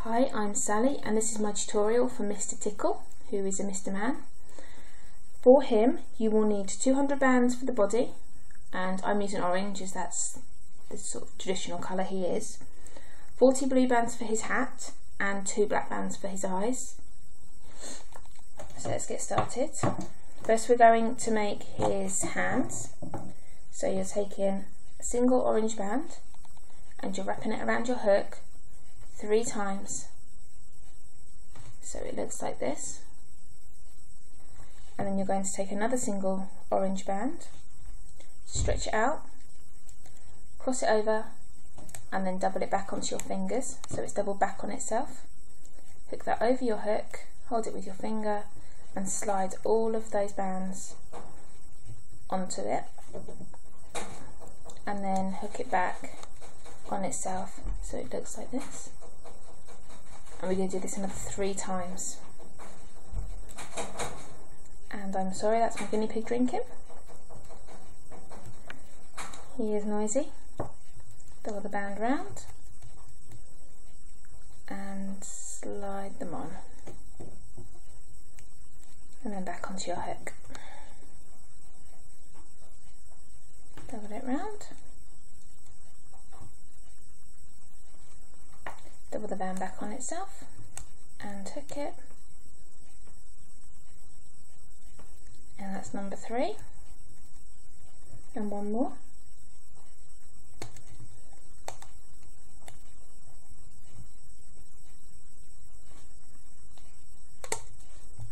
Hi, I'm Sally and this is my tutorial for Mr Tickle, who is a Mr Man. For him you will need 200 bands for the body, and I'm using orange as that's the sort of traditional colour he is, 40 blue bands for his hat and 2 black bands for his eyes. So let's get started. First we're going to make his hands. So you're taking a single orange band and you're wrapping it around your hook 3 times, so it looks like this, and then you're going to take another single orange band, stretch it out, cross it over, and then double it back onto your fingers so it's doubled back on itself. Hook that over your hook, hold it with your finger and slide all of those bands onto it, and then hook it back on itself so it looks like this. And we're going to do this another 3 times. And I'm sorry, that's my guinea pig drinking. He is noisy. Double the band round and slide them on, and then back onto your hook. Double it round. Double the band back on itself and hook it, and that's number 3, and one more.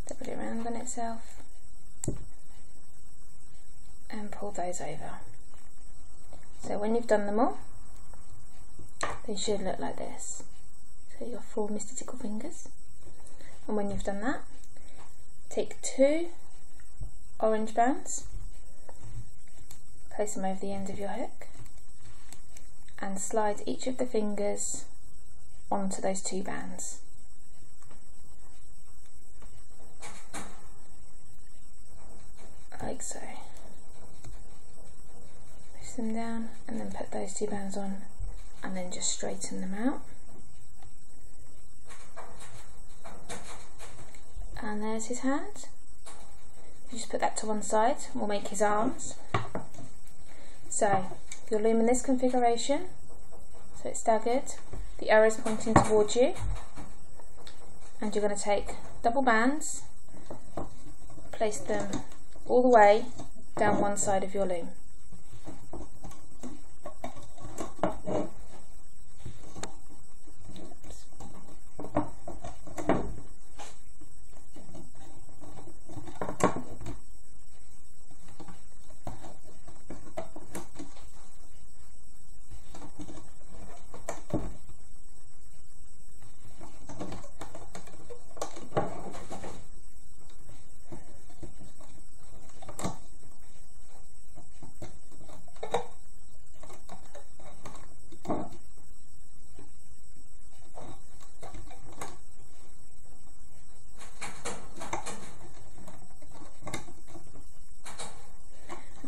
Double it around on itself and pull those over. So when you've done them all, they should look like this. So you've got 4 Mr Tickle fingers, and when you've done that, take 2 orange bands, place them over the end of your hook and slide each of the fingers onto those 2 bands. Like so. Push them down and then put those 2 bands on, and then just straighten them out. And there's his hand. You just put that to one side, and we'll make his arms. So you're looming this configuration, so it's staggered, the arrow's pointing towards you, and you're going to take double bands, place them all the way down one side of your loom.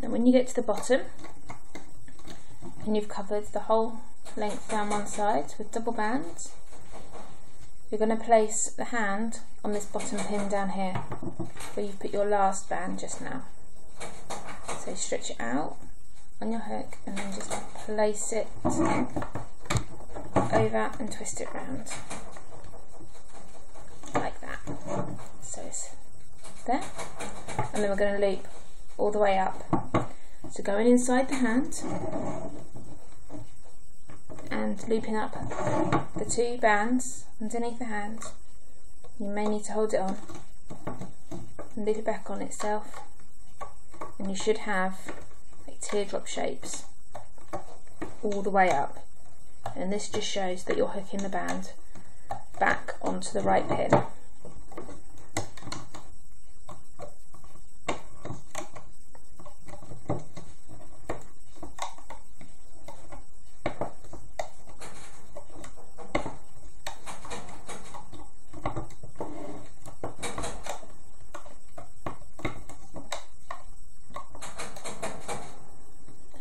When you get to the bottom and you've covered the whole length down one side with double bands, you're going to place the hand on this bottom pin down here where you've put your last band just now. So stretch it out on your hook and then just place it over and twist it round like that. So it's there, and then we're going to loop all the way up. So going inside the hand and looping up the 2 bands underneath the hand. You may need to hold it on and loop it back on itself, and you should have like teardrop shapes all the way up, and this just shows that you're hooking the band back onto the right pin.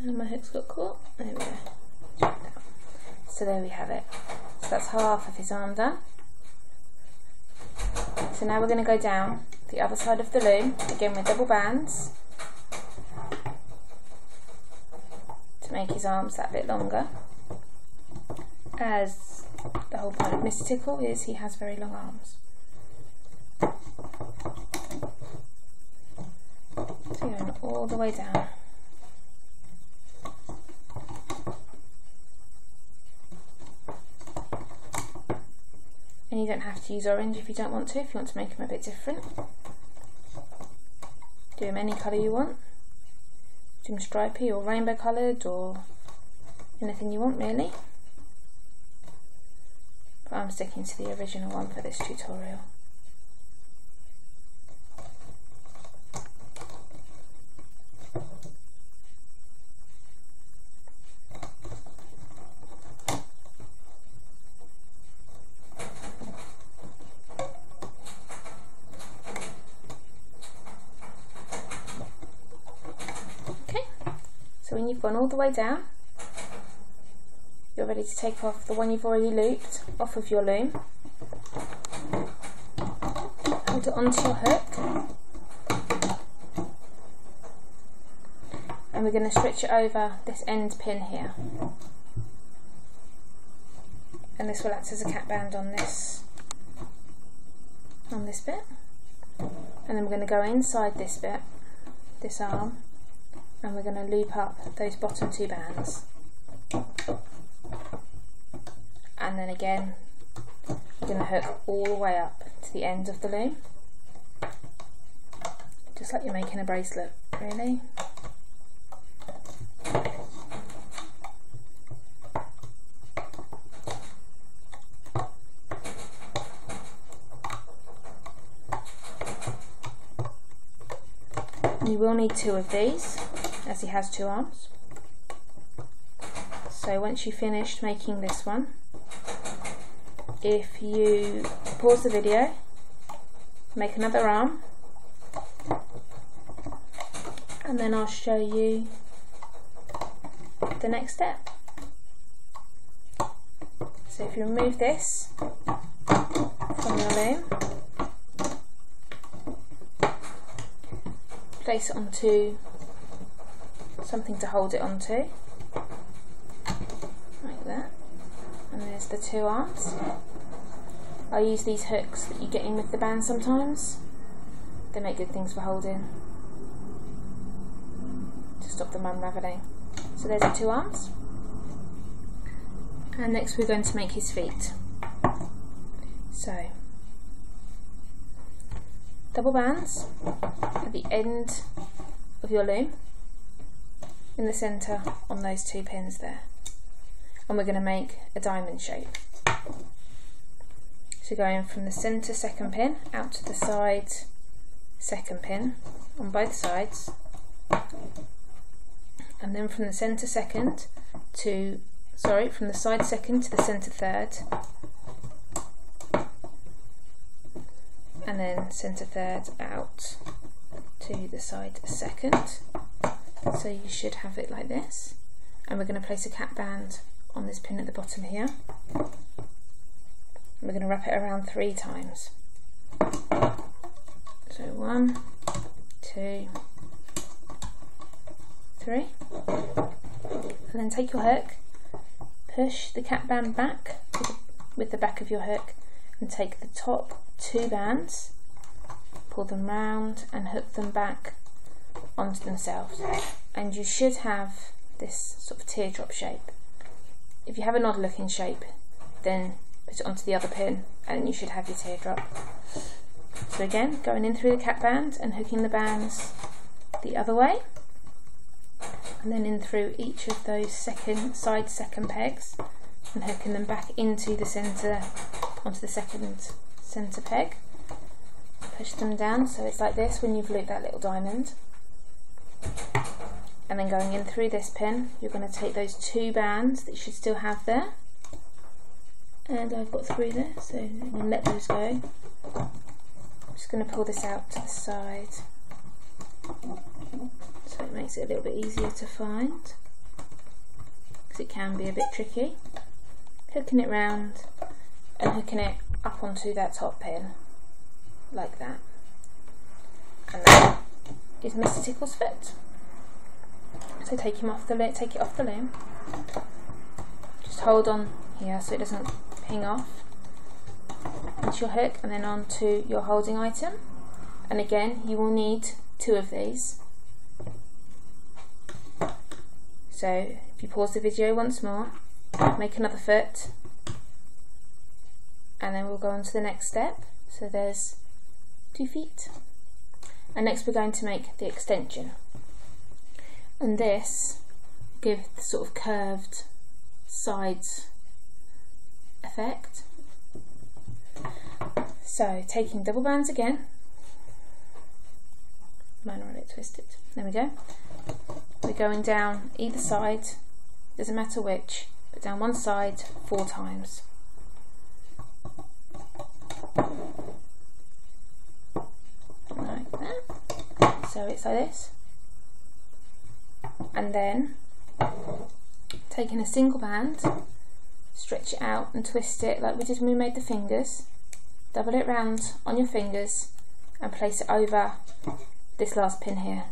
And my hook's got caught. There we go. So there we have it. So that's half of his arm done. So now we're going to go down the other side of the loom, again with double bands, to make his arms that bit longer, as the whole point of Mr Tickle is he has very long arms. So going all the way down. And you don't have to use orange if you don't want to, if you want to make them a bit different. Do them any colour you want. Do them stripy or rainbow coloured or anything you want really. But I'm sticking to the original one for this tutorial. So when you've gone all the way down, you're ready to take off the one you've already looped off of your loom. Hold it onto your hook, and we're going to stretch it over this end pin here, and this will act as a cap band on this bit, and then we're going to go inside this bit, this arm, and we're going to loop up those bottom two bands, and then again we're going to hook all the way up to the end of the loom, just like you're making a bracelet really. You will need two of these, as he has two arms. So once you've finished making this one, if you pause the video, make another arm, and then I'll show you the next step. So if you remove this from your loom, place it onto something to hold it onto, like that, and there's the two arms. I use these hooks that you get in with the band sometimes. They make good things for holding, to stop them unravelling. So there's the two arms, and next we're going to make his feet. So double bands at the end of your loom, in the centre on those two pins there, and we're going to make a diamond shape. So going from the centre second pin out to the side second pin on both sides, and then from the centre second to, from the side second to the centre third, and then centre third out to the side second. So you should have it like this, and we're going to place a cap band on this pin at the bottom here. We're going to wrap it around 3 times. So 1, 2, 3, and then take your hook, push the cap band back with the back of your hook, and take the top 2 bands, pull them round and hook them back onto themselves, and you should have this sort of teardrop shape. If you have an odd looking shape, then put it onto the other pin and you should have your teardrop. So again, going in through the cap band and hooking the bands the other way, and then in through each of those side second pegs and hooking them back into the centre, onto the second centre peg. Push them down so it's like this when you've looped that little diamond, and then going in through this pin, you're going to take those 2 bands that you should still have there, and I've got 3 there, so I'm going to let those go. I'm just going to pull this out to the side so it makes it a little bit easier to find, because it can be a bit tricky. hooking it round and hooking it up onto that top pin, like that. And that is Mr Tickle's foot. So take it off the loom. Just hold on here so it doesn't ping off. Onto your hook and then onto your holding item. And again, you will need 2 of these. So if you pause the video once more, make another foot, and then we'll go on to the next step. So there's 2 feet. And next we're going to make the extension. And this gives the sort of curved sides effect. So taking double bands again. Mine are a bit twisted. There we go. We're going down either side, doesn't matter which, but down one side 4 times. Like that. So it's like this. And then taking a single band, stretch it out and twist it like we did when we made the fingers. Double it round on your fingers and place it over this last pin here.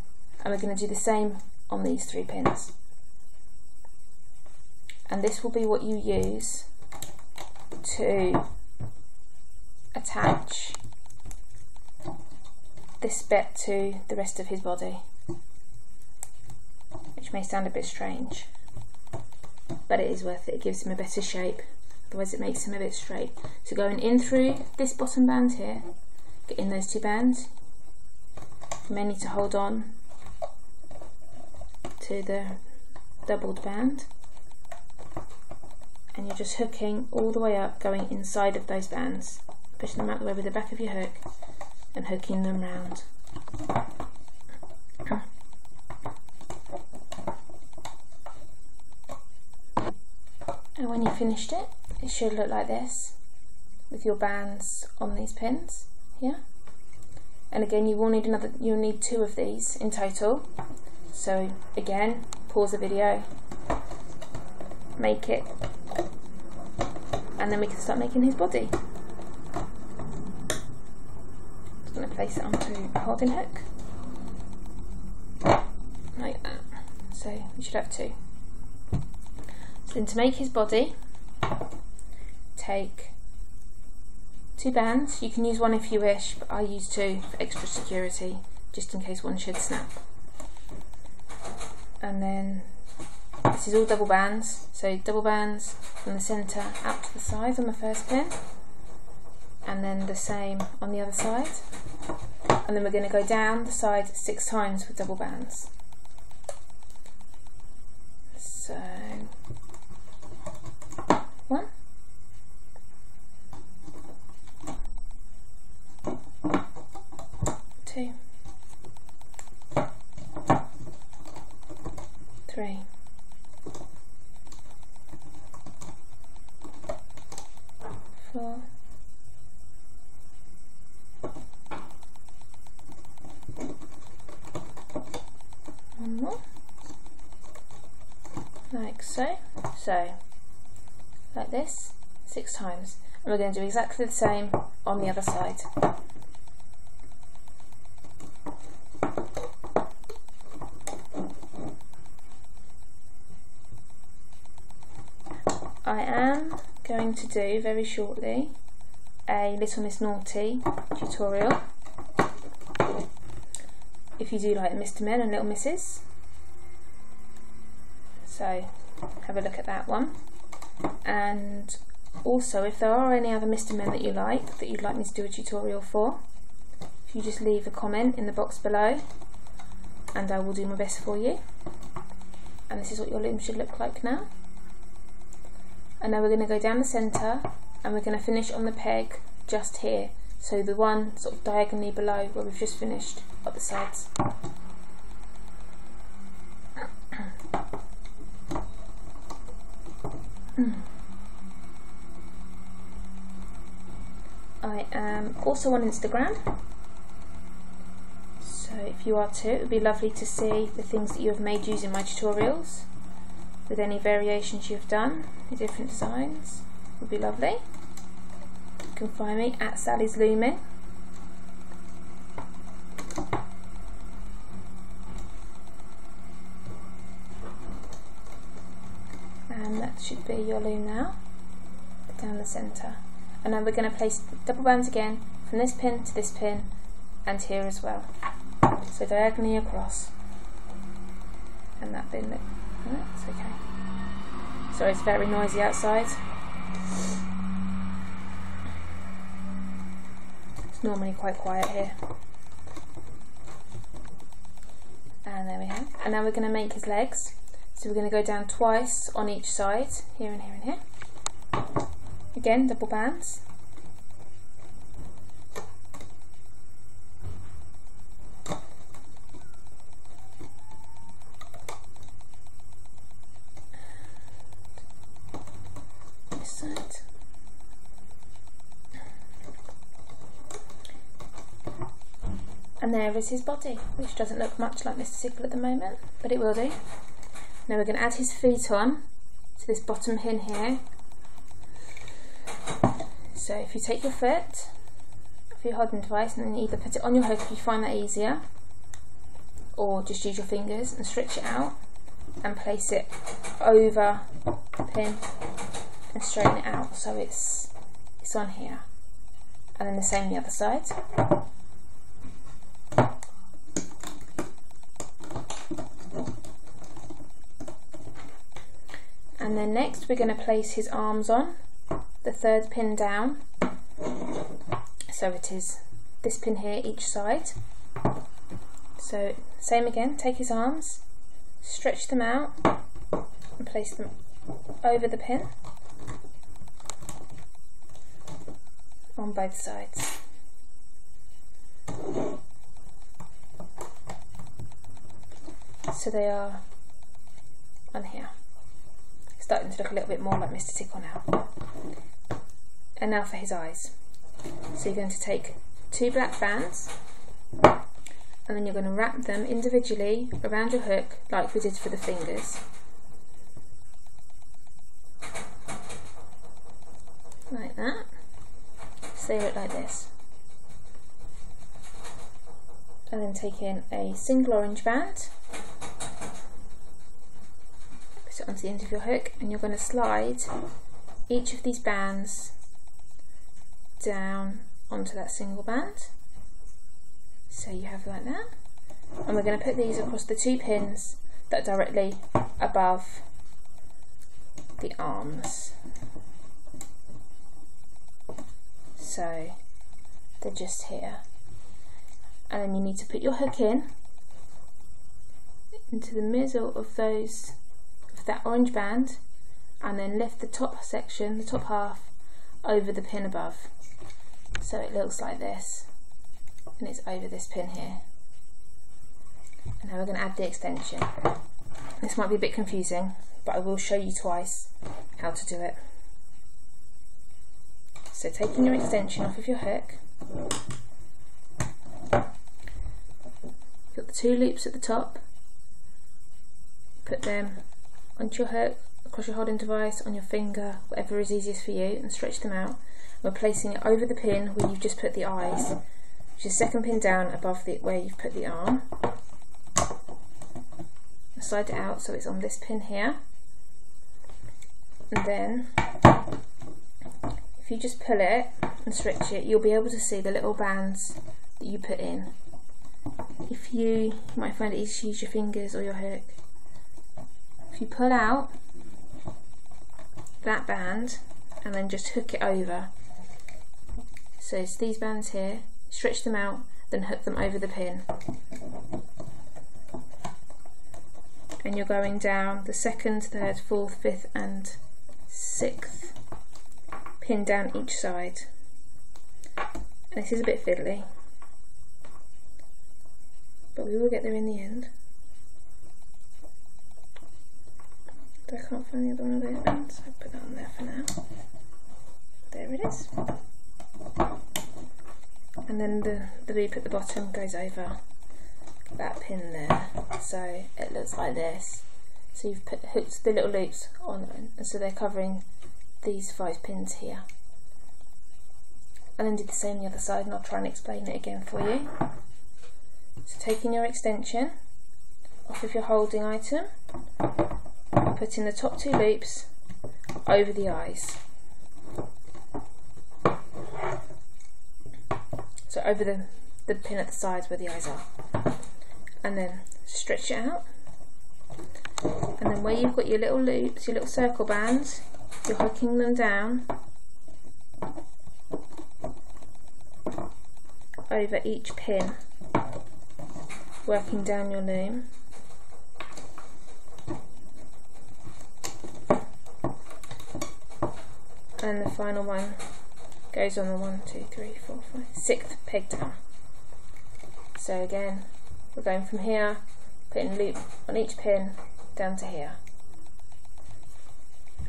And we're going to do the same on these 3 pins. And this will be what you use to attach this bit to the rest of his body, which may sound a bit strange, but it is worth it. It gives him a better shape, otherwise it makes him a bit straight. So going in through this bottom band here, get in those 2 bands, you may need to hold on to the doubled band, and you're just hooking all the way up, going inside of those bands, pushing them out the way with the back of your hook and hooking them round. And when you've finished it, it should look like this, with your bands on these pins here. And again, you'll need 2 of these in total. So again, pause the video, make it, and then we can start making his body. Just going to place it onto a holding hook, like that. So we should have 2. So then to make his body, take 2 bands. You can use 1 if you wish, but I use 2 for extra security, just in case one should snap. And then this is all double bands, so double bands from the centre out to the side on the first pin, and then the same on the other side, and then we're going to go down the side 6 times with double bands. So 1, 2, 3, 4, 1 more, like so. So like this 6 times, and we're going to do exactly the same on the other side. I am going to do very shortly a Little Miss Naughty tutorial, if you do like Mr Men and Little Misses, so have a look at that one. And also, if there are any other Mr Men that you like, that you'd like me to do a tutorial for, if you just leave a comment in the box below and I will do my best for you. And this is what your loom should look like now. And now we're going to go down the centre and we're going to finish on the peg just here, so the one sort of diagonally below where we've just finished at the sides. I am also on Instagram, so if you are too, it would be lovely to see the things that you have made using my tutorials, with any variations you've done, the different designs. would be lovely. You can find me at Sally's Looming. And that should be your loom now, down the centre. And now we're going to place double bands again from this pin to this pin and here as well. So diagonally across. And that bin, that's okay. Sorry, it's very noisy outside. It's normally quite quiet here. And there we have. And now we're going to make his legs. So we're going to go down twice on each side, here and here and here. Again, double bands. This side. And there is his body, which doesn't look much like Mr Tickle at the moment, but it will do. Now we're going to add his feet on to this bottom pin here. So if you take your foot for your holding device and then either put it on your hook if you find that easier, or just use your fingers and stretch it out and place it over the pin and straighten it out so it's on here. And then the same the other side. And then next we're going to place his arms on, the third pin down, so it is this pin here each side. So same again, take his arms, stretch them out and place them over the pin on both sides. So they are on here. Starting to look a little bit more like Mr Tickle now. And now for his eyes. So you're going to take two black bands and then you're going to wrap them individually around your hook like we did for the fingers. Like that. So they look like this. And then take in a single orange band, put it onto the end of your hook, and you're going to slide each of these bands down onto that single band. So you have like that. And we're going to put these across the two pins that are directly above the arms. So they're just here. And then you need to put your hook into the middle of that orange band, and then lift the top section, the top half, over the pin above. So it looks like this, and it's over this pin here. And now we're going to add the extension. This might be a bit confusing, but I will show you twice how to do it. So taking your extension off of your hook, you've got the two loops at the top, put them onto your hook, across your holding device, on your finger, whatever is easiest for you, and stretch them out. We're placing it over the pin where you've just put the eyes, which is the second pin down above where you've put the arm. Slide it out so it's on this pin here, and then if you just pull it and stretch it, you'll be able to see the little bands that you put in. If you might find it easy to use your fingers or your hook. If you pull out that band and then just hook it over, so it's these bands here, stretch them out, then hook them over the pin, and you're going down the second, third, fourth, fifth and sixth pin down each side. And this is a bit fiddly, but we will get there in the end. I can't find the other one of those bands, I'll put that on there for now. There it is. And then the loop at the bottom goes over that pin there, so it looks like this. So you've hooked the little loops on, and so they're covering these 5 pins here. And then do the same on the other side, and I'll try and explain it again for you. So taking your extension off of your holding item, putting the top 2 loops over the eyes. So over the pin at the sides where the eyes are. And then stretch it out. And then where you've got your little loops, your little circle bands, you're hooking them down over each pin, working down your loom. And the final one goes on the 1, 2, 3, 4, 5, 6th peg down. So again, we're going from here, putting a loop on each pin down to here,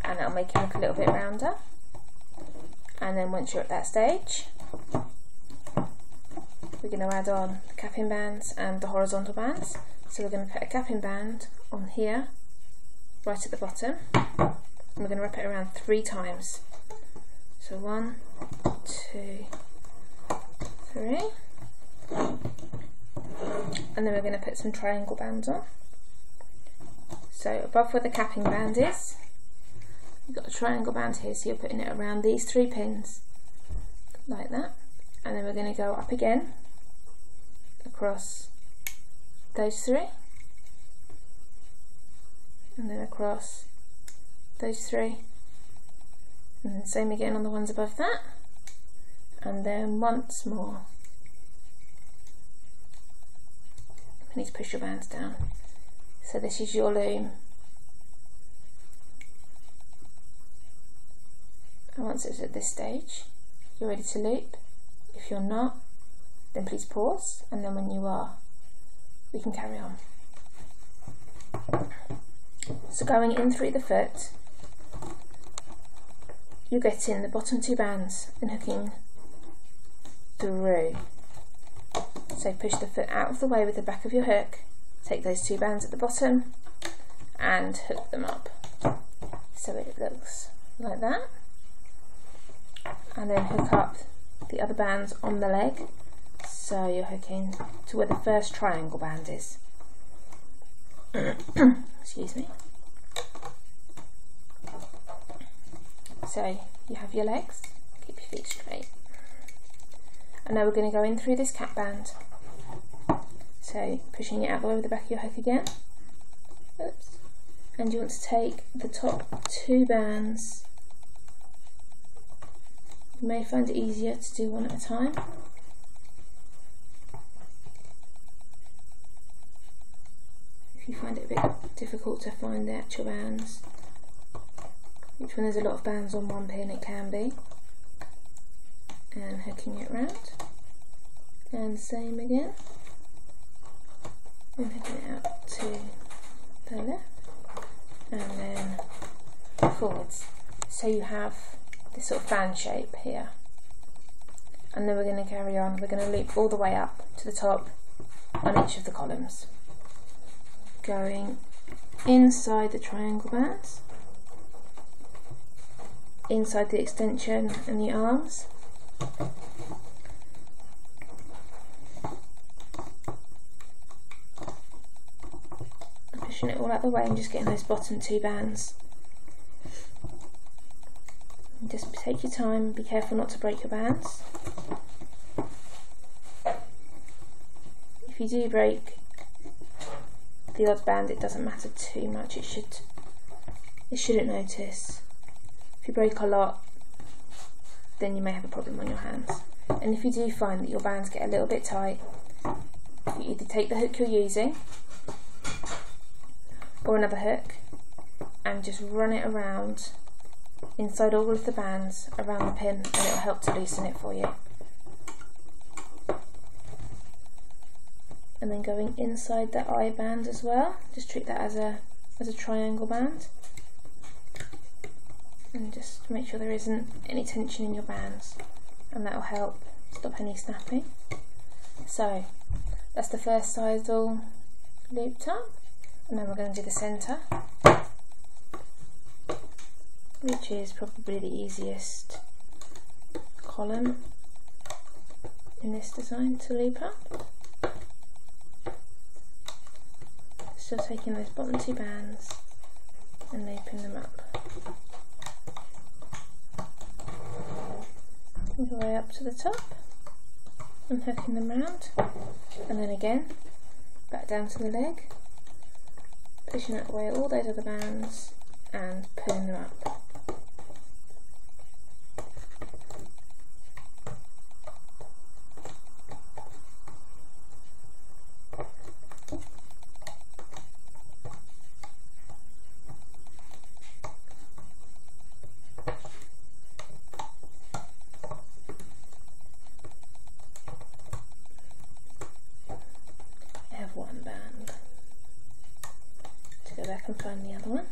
and that'll make it look a little bit rounder. And then once you're at that stage, we're going to add on the capping bands and the horizontal bands. So we're going to put a capping band on here, right at the bottom, and we're going to wrap it around 3 times. So 1, 2, 3, and then we're going to put some triangle bands on. So above where the capping band is, you've got a triangle band here, so you're putting it around these 3 pins, like that. And then we're going to go up again, across those 3, and then across those 3, and then same again on the ones above that, and then once more. You need to push your bands down. So this is your loom, and once it's at this stage, you're ready to loop. If you're not, then please pause, and then when you are, we can carry on. So going in through the foot, you're getting the bottom 2 bands and hooking through. So push the foot out of the way with the back of your hook, take those 2 bands at the bottom and hook them up. So it looks like that. And then hook up the other bands on the leg, so you're hooking to where the first triangle band is. Excuse me. So you have your legs, keep your feet straight. And now we're going to go in through this cap band. So pushing it out the way with the back of your hook again. Oops. And you want to take the top 2 bands. You may find it easier to do one at a time. If you find it a bit difficult to find the actual bands, which when there's a lot of bands on one pin it can be, and hooking it round, and same again, and hooking it out to the left, and then forwards. So you have this sort of fan shape here, and then we're going to carry on. We're going to loop all the way up to the top on each of the columns, going inside the triangle bands, inside the extension and the arms, and pushing it all out the way and just getting those bottom 2 bands. And just take your time, be careful not to break your bands. If you do break the odd band, it doesn't matter too much, it shouldn't notice. If you break a lot, then you may have a problem on your hands. And if you do find that your bands get a little bit tight, you either take the hook you're using or another hook and just run it around inside all of the bands around the pin, and it'll help to loosen it for you. And then going inside the eye band as well, just treat that as a triangle band, and just make sure there isn't any tension in your bands, and that will help stop any snapping. So that's the first side all looped up, and then we're going to do the centre. which is probably the easiest column in this design to loop up. Still taking those bottom two bands and looping them up all the way up to the top and hooking them round, and then again back down to the leg, pushing out away all those other bands and pulling them up. One band to go back and find the other one.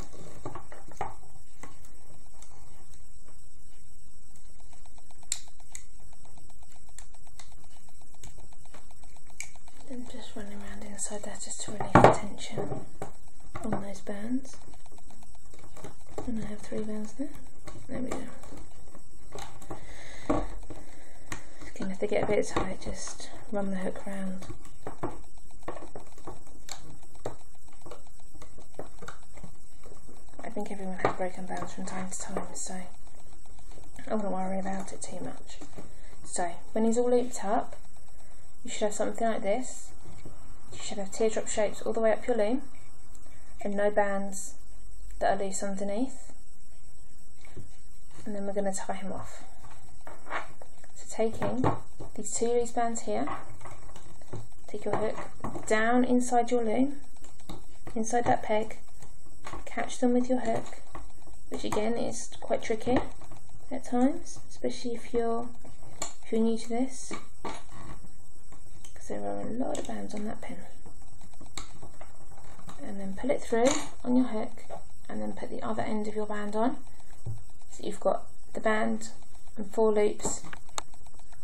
I'm just running around inside there just to relieve the tension on those bands. And I have 3 bands there. There we go. Again, if they get a bit tight, just run the hook round. I think everyone has broken bands from time to time, so I wouldn't worry about it too much. So when he's all looped up, you should have something like this. You should have teardrop shapes all the way up your loom and no bands that are loose underneath, and then we're going to tie him off. So taking these 2 loose bands here, take your hook down inside your loom, inside that peg, catch them with your hook, which again is quite tricky at times, especially if you're new to this, because there are a lot of bands on that pin. And then pull it through on your hook, and then put the other end of your band on, so you've got the band and 4 loops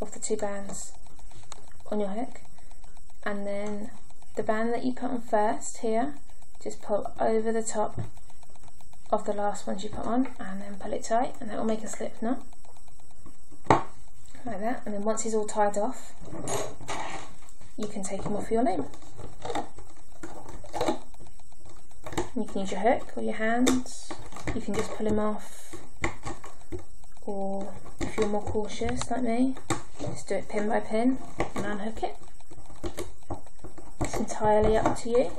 of the 2 bands on your hook, and then the band that you put on first here, just pull over the top of the last ones you put on and then pull it tight, and that will make a slip knot like that. And then once he's all tied off, you can take him off your loom. You can use your hook or your hands, you can just pull him off, or if you're more cautious like me, just do it pin by pin and unhook it. It's entirely up to you.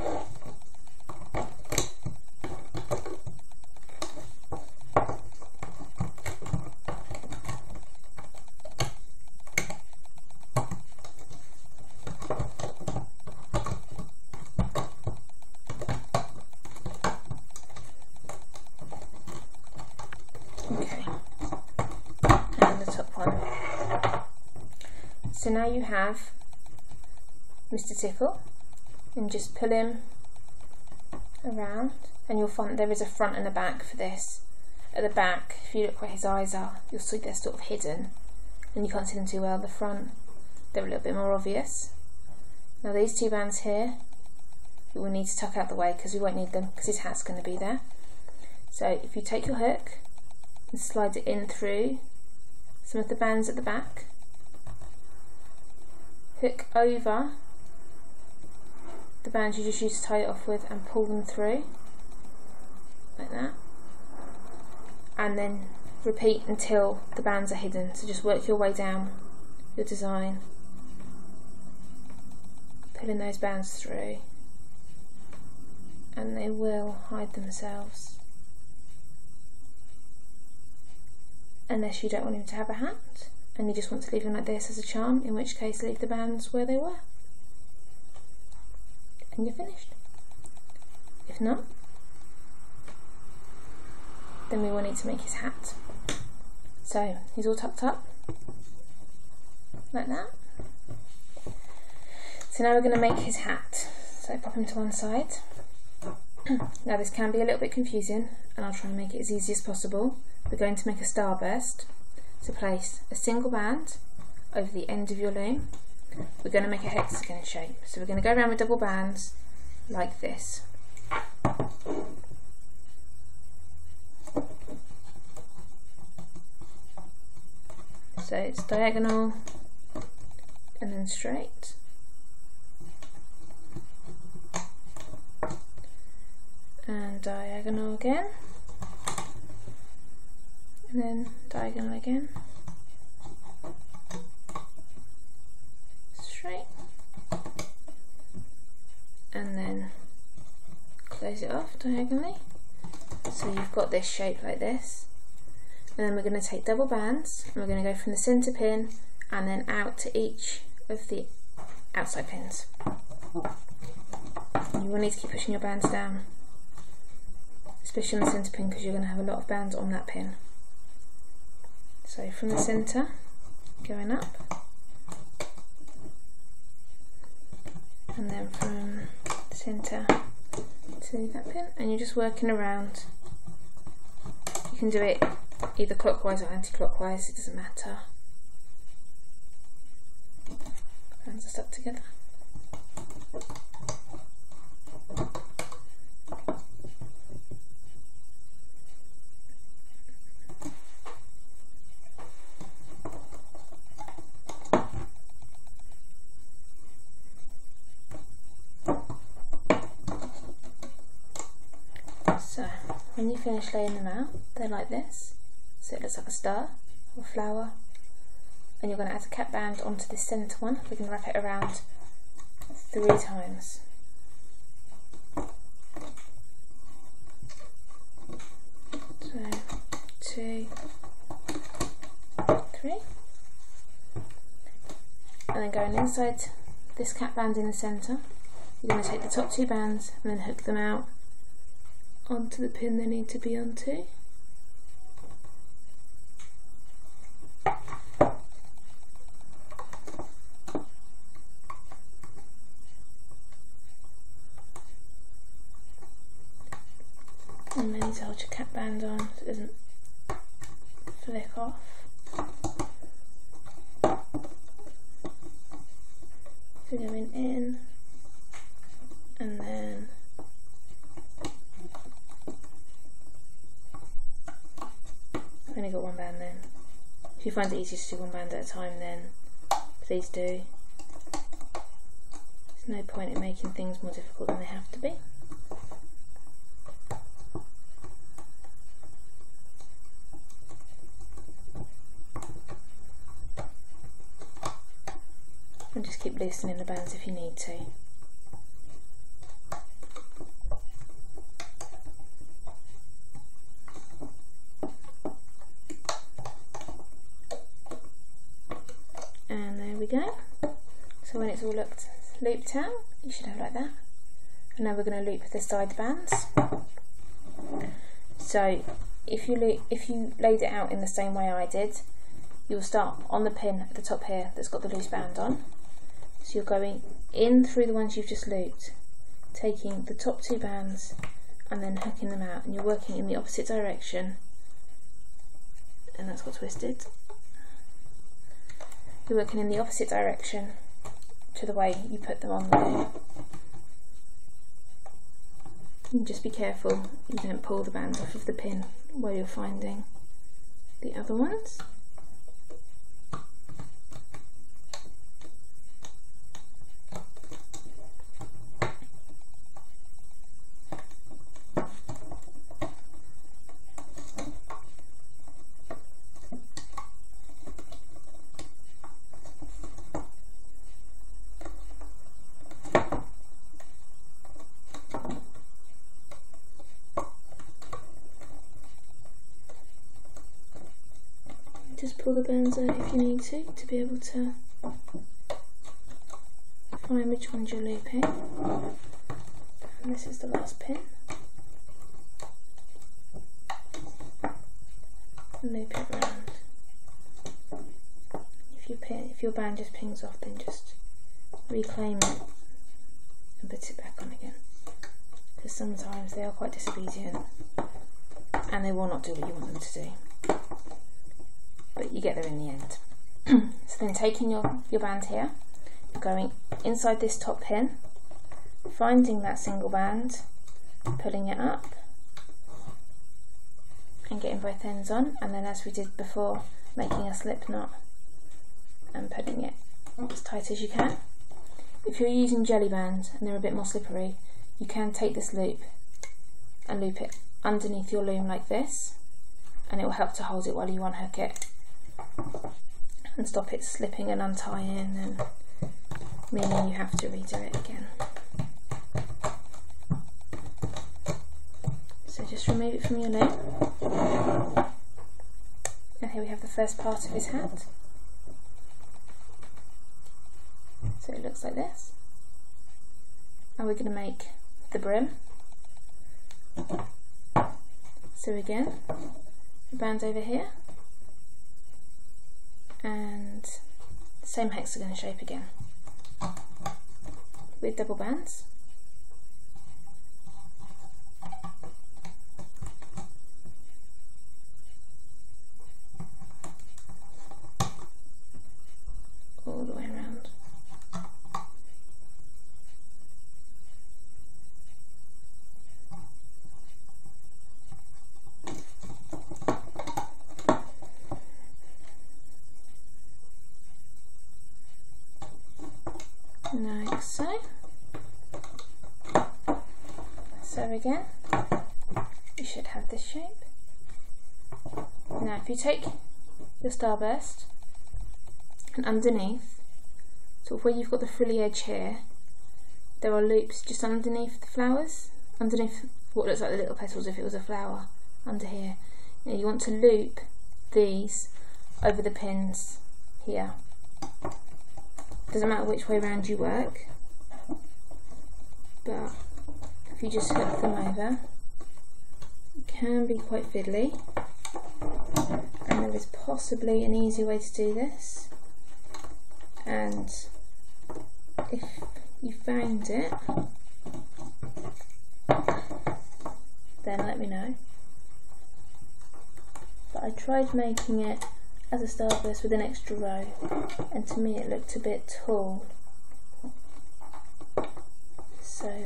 Okay, and the top one. So now you have Mr Tickle, and just pull him around, and you'll find there is a front and a back for this. At the back, if you look where his eyes are, you'll see they're sort of hidden and you can't see them too well. The front, they're a little bit more obvious. Now these 2 bands here, we will need to tuck out the way because we won't need them because his hat's going to be there. So if you take your hook and slide it in through some of the bands at the back, hook over the bands you just used to tie it off with and pull them through like that, and then repeat until the bands are hidden. So just work your way down your design, pulling those bands through, and they will hide themselves, unless you don't want him to have a hat and you just want to leave him like this as a charm, in which case leave the bands where they were and you're finished. If not, then we will need to make his hat. So he's all tucked up like that. So now we're going to make his hat. So pop him to one side. Now this can be a little bit confusing, and I'll try and make it as easy as possible. We're going to make a starburst. So place a single band over the end of your loom. We're going to make a hexagon shape. So we're going to go around with double bands like this. So it's diagonal and then straight. And diagonal again. And then diagonal again. Straight. And then close it off diagonally. So you've got this shape like this. And then we're going to take double bands and we're going to go from the centre pin and then out to each of the outside pins. You will need to keep pushing your bands down, especially on the centre pin, because you're going to have a lot of bands on that pin. So from the centre, going up, and then from the centre to that pin, and you're just working around. You can do it either clockwise or anti-clockwise, it doesn't matter. Bands are stuck together. So when you finish laying them out, they're like this. So it looks like a star or flower. And you're going to add a cap band onto this centre one. We're going to wrap it around 3 times. So 2, 3. And then going inside this cap band in the centre, you're going to take the top 2 bands and then hook them out onto the pin they need to be onto. And then you need to hold your cap band on so it doesn't flick off. So going in and then I've only got 1 band then. If you find it easier to do 1 band at a time, then please do. There's no point in making things more difficult than they have to be. And just keep loosening the bands if you need to. And there we go. So when it's all looped out, you should have like that. And now we're going to loop the side bands. So if you laid it out in the same way I did, you'll start on the pin at the top here that's got the loose band on. So you're going in through the ones you've just looped, taking the top 2 bands and then hooking them out, and you're working in the opposite direction, and that's got twisted. You're working in the opposite direction to the way you put them on there. And just be careful you don't pull the bands off of the pin while you're finding the other ones. Just pull the bands out if you need to be able to find which ones you're looping. And this is the last pin. And loop it around. If your band just pings off, then just reclaim it and put it back on again. Because sometimes they are quite disobedient and they will not do what you want them to do. But you get there in the end. So then taking your band here, going inside this top pin, finding that single band, pulling it up and getting both ends on, and then as we did before, making a slip knot as tight as you can. If you're using jelly bands and they're a bit more slippery, you can take this loop and loop it underneath your loom like this, and it will help to hold it while you unhook it and stop it slipping and untying and meaning you have to redo it again. So just remove it from your loom. And here we have the first part of his hat. So it looks like this. And we're going to make the brim. So again, the band over here, and same hexagon shape again, with double bands. All the way around. Like so. So again, you should have this shape. Now if you take your starburst and underneath, sort of where you've got the frilly edge here, there are loops just underneath the flowers, underneath what looks like the little petals if it was a flower, under here. Now you want to loop these over the pins here. Doesn't matter which way round you work, but if you just hook them over, it can be quite fiddly, and there is possibly an easy way to do this, and if you found it, then let me know. But I tried making it as a starburst with an extra row, and to me it looked a bit tall, so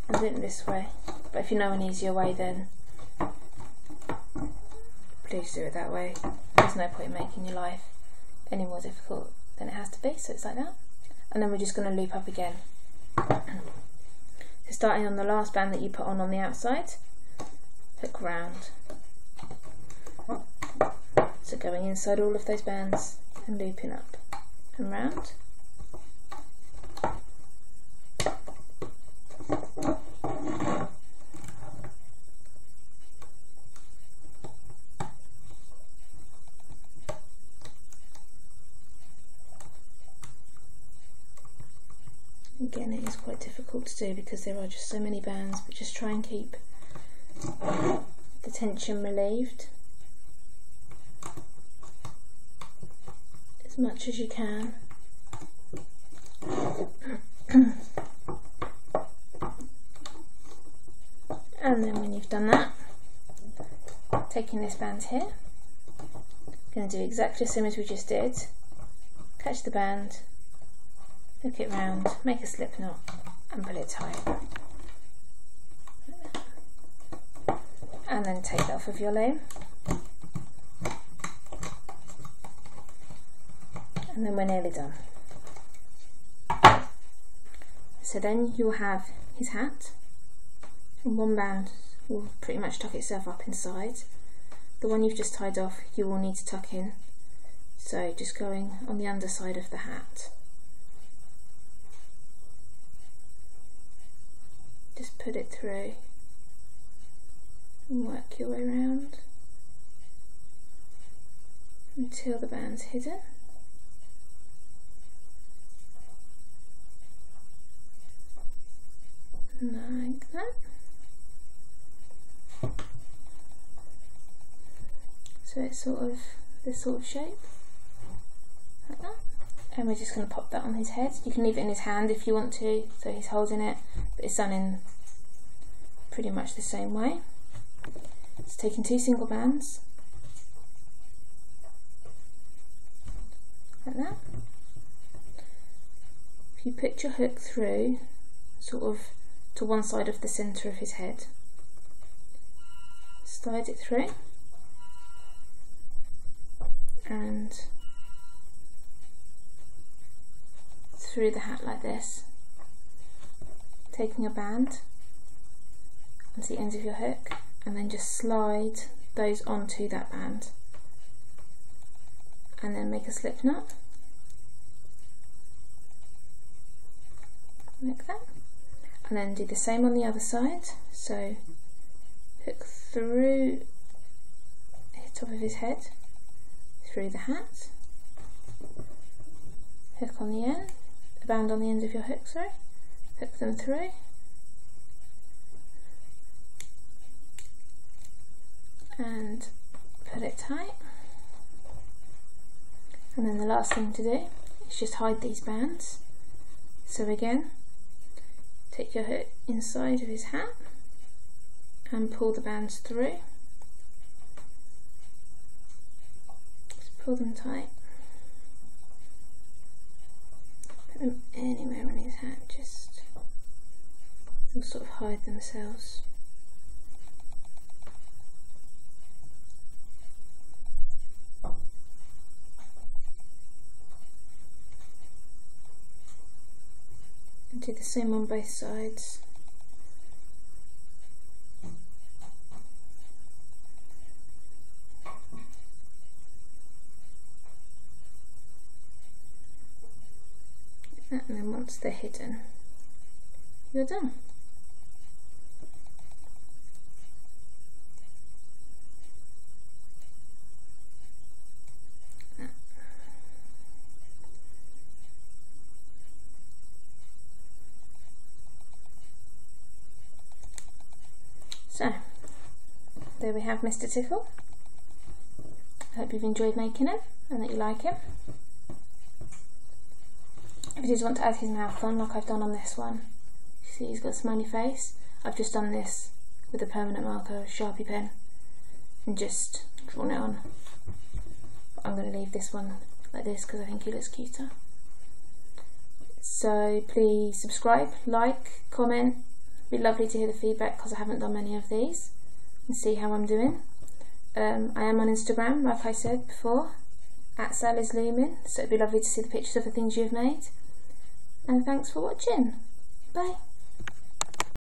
I'm doing it this way. But if you know an easier way, then please do it that way. There's no point in making your life any more difficult than it has to be. So it's like that, and then we're just going to loop up again. So starting on the last band that you put on the outside, hook round. So going inside all of those bands and looping up and round. Again, it is quite difficult to do because there are just so many bands, but just try and keep the tension relieved as much as you can. And then when you've done that, taking this band here, going to do exactly the same as we just did. Catch the band, hook it round, make a slip knot and pull it tight. And then take that off of your loom. And then we're nearly done. So then you'll have his hat, and one band will pretty much tuck itself up inside. The one you've just tied off you will need to tuck in, so just going on the underside of the hat. Just put it through and work your way around until the band's hidden. Like that. So it's sort of this sort of shape, like that. And we're just going to pop that on his head. You can leave it in his hand if you want to, so he's holding it, but it's done in pretty much the same way. It's taking 2 single bands, like that. If you put your hook through, sort of to one side of the centre of his head, slide it through, and through the hat like this, taking a band onto the ends of your hook, and then just slide those onto that band, and then make a slip knot like that, and then do the same on the other side. So hook through the top of his head, through the hat, hook on the end, the band on the end of your hook, sorry, hook them through, and put it tight. And then the last thing to do is just hide these bands. So again, take your hook inside of his hat and pull the bands through. Just pull them tight. Put them anywhere in his hat, just they'll sort of hide themselves. And do the same on both sides. And then once they're hidden, you're done. So, there we have Mr Tickle. I hope you've enjoyed making him and that you like him. If you just want to add his mouth on, like I've done on this one, you see he's got a smiley face. I've just done this with a permanent marker, a Sharpie pen, and just drawn it on. But I'm going to leave this one like this because I think he looks cuter. So please subscribe, like, comment. It'd be lovely to hear the feedback because I haven't done many of these, and see how I'm doing. I am on Instagram, like I said before, @Sally'sLooming, so it'd be lovely to see the pictures of the things you've made. And thanks for watching. Bye.